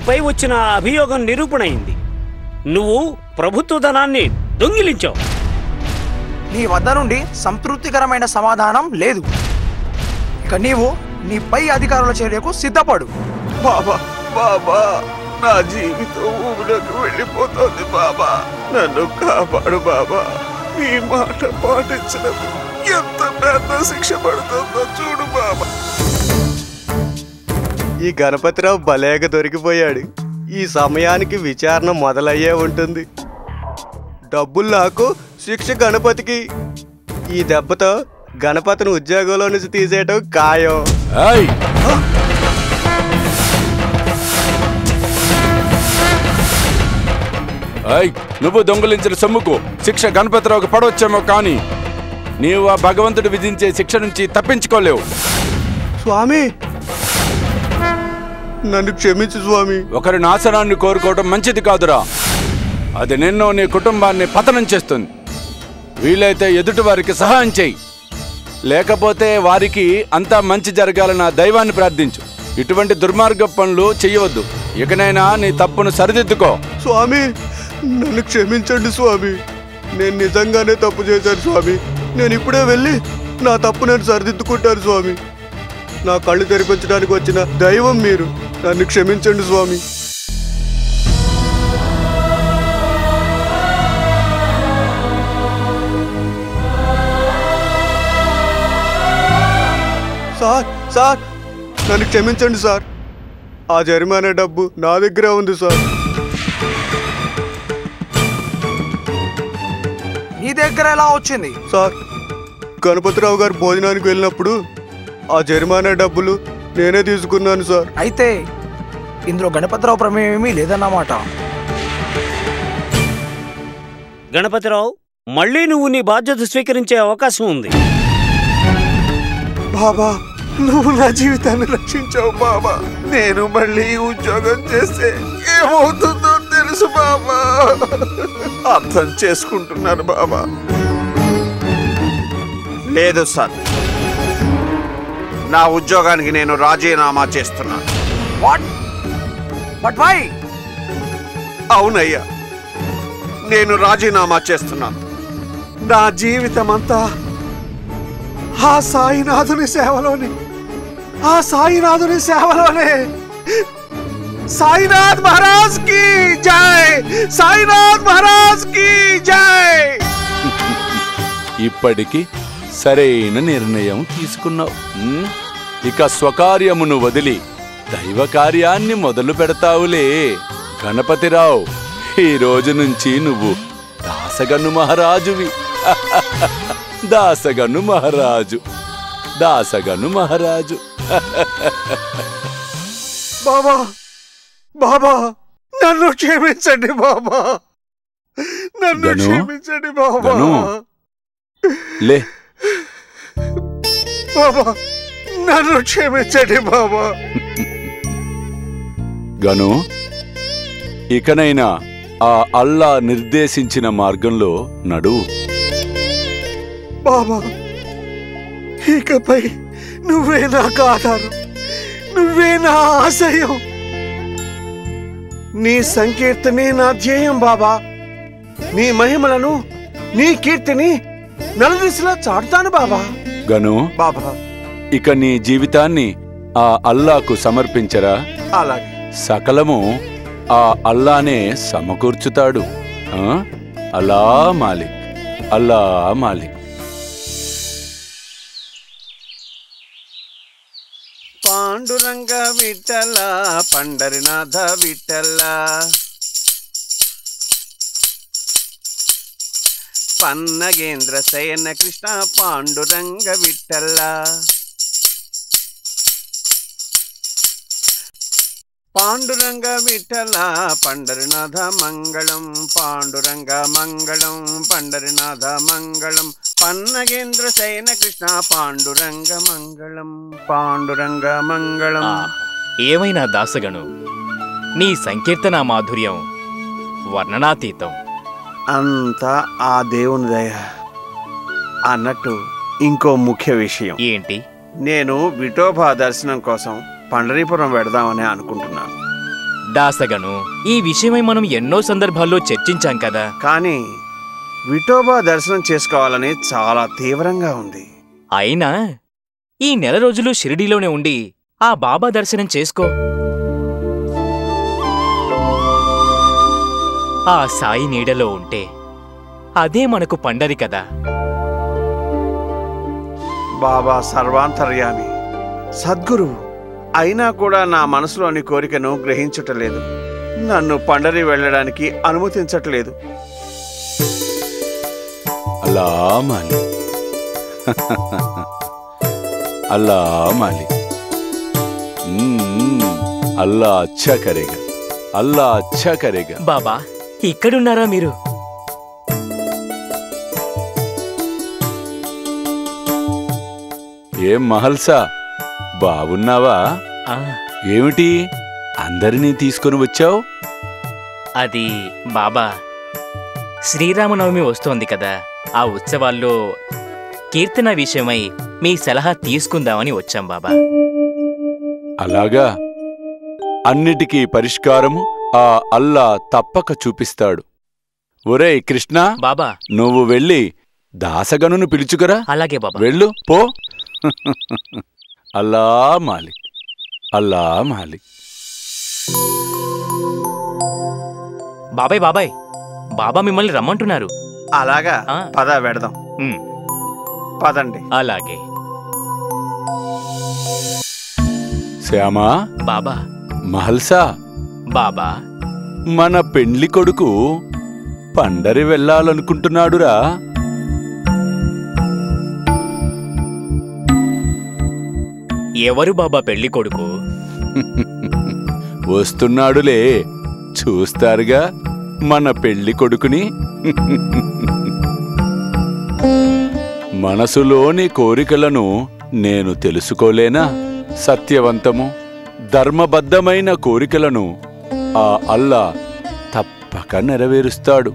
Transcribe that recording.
నీపై వచ్చిన అభియోగం నిరూపణయింది. నువ్వు ప్రభుత్వ ధనాన్ని దొంగిలించావు. నీ వద్ద నుండి సంతృప్తికరమైన సమాధానం లేదు. ఇక నీవు నీ పై అధికారుల చర్యకు సిద్ధపడు. బాబా బాబా, నా జీవితం ఊబిలోకి వెళ్ళిపోతుంది బాబా, నన్ను కాపాడు బాబా. నీ మాట పాటించినప్పుడు ఎంత పెద్ద శిక్ష పడుతుందో చూడు బాబా. ఈ గణపతిరావు భలేగా దొరికిపోయాడు. ఈ సమయానికి విచారణ మొదలయ్యే ఉంటుంది. డబ్బులు నాకు, శిక్ష గణపతికి. ఈ దెబ్బతో గణపతిని ఉద్యోగంలో నుంచి తీసేయటం ఖాయం. నువ్వు దొంగిలించిన సొమ్ముకు శిక్ష గణపతిరావుకి పడవచ్చేమో, కానీ నీవు ఆ భగవంతుడు విధించే శిక్ష నుంచి తప్పించుకోలేవు. స్వామి, నన్ను క్షమించు స్వామి. ఒకరి నాశనాన్ని కోరుకోవడం మంచిది కాదురా. అది నిన్ను, నీ కుటుంబాన్ని పతనం చేస్తుంది. వీలైతే ఎదుటి వారికి సహాయం చేయి, లేకపోతే వారికి అంతా మంచి జరగాలని ఆ దైవాన్ని ప్రార్థించు. ఇటువంటి దుర్మార్గ పనులు చెయ్యవద్దు. ఇకనైనా నీ తప్పును సరిదిద్దుకో. స్వామి, నన్ను క్షమించండి స్వామి. నేను నిజంగానే తప్పు చేశాను స్వామి. నేను ఇప్పుడే వెళ్ళి నా తప్పు నేను సరిదిద్దుకుంటాను స్వామి. నా కళ్ళు తెరిపించడానికి వచ్చిన దైవం మీరు. నన్ను క్షమించండి స్వామి. సార్ సార్, నన్ను క్షమించండి సార్. ఆ జరిమానా డబ్బు నా దగ్గర ఉంది సార్. నీ దగ్గర ఎలా వచ్చింది? సార్, గణపతిరావు గారు భోజనానికి వెళ్ళినప్పుడు ఆ జరిమానా డబ్బులు నేనే తీసుకున్నాను సార్. అయితే ఇందులో గణపతిరావు ప్రమేయం ఏమీ లేదన్నమాట. గణపతిరావు, మళ్ళీ నువ్వు నీ బాధ్యత స్వీకరించే అవకాశం ఉంది. బాబా, నువ్వు నా జీవితాన్ని రక్షించావు బాబా. నేను మళ్ళీ ఉద్యోగం చేస్తే ఏమవుతుందో తెలుసు బాబా. అర్థం చేసుకుంటున్నాను బాబా. లేదు సార్, నా ఉద్యోగానికి నేను రాజీనామా చేస్తున్నాను. But why? అవునయ్యా, నేను రాజీనామా చేస్తున్నాను. నా జీవితం అంతా ఆ సాయినాథుని సేవలోనే. సాయినాథ్ మహారాజ్ కి జై! సాయినాథ్ మహారాజ్ కి జై! ఇప్పటికి సరైన నిర్ణయం తీసుకున్నావు. ఇక స్వకార్యమును వదిలి దైవ కార్యాన్ని మొదలు పెడతావులే. గణపతిరావు, ఈ రోజు నుంచి నువ్వు దాసగను మహారాజువి. దాసగను మహారాజు, దాసగను మహారాజు. బాబా బాబా, నన్ను క్షమించండి బాబా. నన్ను క్షమించండి బాబా. లే బాబా, నన్ను క్షమించండి బాబా. గను, ఇకనైనా ఆ అల్లా నిర్దేశించిన మార్గంలో నడువు. బాబా, ఇకపై నువ్వే నాకు ఆధారం, నువ్వే నా ఆశయం. నీ సంకీర్తనే నా ధ్యేయం బాబా. నీ మహిమలను, నీ కీర్తిని నలుదిశలా చాటుతాను బాబా. గను, బాబా, ఇక నీ జీవితాన్ని ఆ అల్లాకు సమర్పించరా. అలాగే. సకలము ఆ అల్లానే సమకూర్చుతాడు. అల్లా మాలిక్, అల్లా మాలిక్. పాండురంగ విఠల, పండరినాథ విఠల, పన్నగేంద్ర శయన కృష్ణ పాండురంగ విఠల. పాండురంగ విఠల పండరినాథ మంగళం, పాండురంగ మంగళం, పండరినాథ మంగళం, పన్నగేంద్ర శయన కృష్ణ పాండురంగ మంగళం, పాండురంగ మంగళం. ఏమైనా దాసగను, నీ సంకీర్తన మాధుర్యం వర్ణనాతీతం. అంతా ఆ దేవుని దయ. అన్నట్టు ఇంకో ముఖ్య విషయం ఏంటి? నేను విఠోబా దర్శనం కోసం పండరీపురం వెడదామని అనుకుంటున్నాను. దాసగను ఈ విషయమై మనం ఎన్నో సందర్భాల్లో చర్చించాం కదా. కానీ విఠోబా దర్శనం చేసుకోవాలని చాలా తీవ్రంగా ఉంది. అయినా ఈ నెల రోజులు షిరిడీలోనే ఉండి ఆ బాబా దర్శనం చేసుకో. ఆ సాయి నీడలో ఉంటే అదే మనకు పండరి కదా. బాబా సర్వాంతర్యామి, సద్గురువు అయినా కూడా నా మనసులోని కోరికను గ్రహించటలేదు. నన్ను పండరి వెళ్ళడానికి అనుమతించట్లేదు. అల్లా మాలి అల్లా మాలి అల్లా అచ్చా కరేగా, అల్లా అచ్చా కరేగా. బాబా ఇక్కడున్నారా మీరు? ఏం మహల్సా, బావున్నావా? ఆ, ఏమిటి అందరినీ తీసుకొని వచ్చావు? అది బాబా, శ్రీరామనవమి వస్తోంది కదా. ఆ ఉత్సవాల్లో కీర్తన విషయమై మీ సలహా తీసుకుందామని వచ్చాం బాబా. అలాగా, అన్నిటికీ పరిష్కారము ఆ అల్లా తప్పక చూపిస్తాడు. ఒరేయ్ కృష్ణ, బాబా నువ్వు వెళ్ళి దాసగనును పిలుచుకురా. అలాగే బాబా. వెళ్ళు పో. అల్లా మాలిక్, అల్లా మాలిక్. బాబాయ్ బాబాయ్, బాబా మిమ్మల్ని రమ్మంటున్నారు. అలాగా, ఆ. పద వెడదాం. ఉమ్, పదండి. అలాగే శ్యామా, బాబా. మహల్సా, బాబా మన పెండ్లి కొడుకు పండరి వెళ్ళాలనుకుంటున్నాడురా. ఎవరు బాబా పెళ్లి కొడుకు? వస్తున్నాడులే, చూస్తారుగా మన పెళ్లి కొడుకుని. మనసులోని కోరికలను నేను తెలుసుకోలేనా? సత్యవంతము ధర్మబద్ధమైన కోరికలను ఆ అల్లా తప్పక నెరవేరుస్తాడు.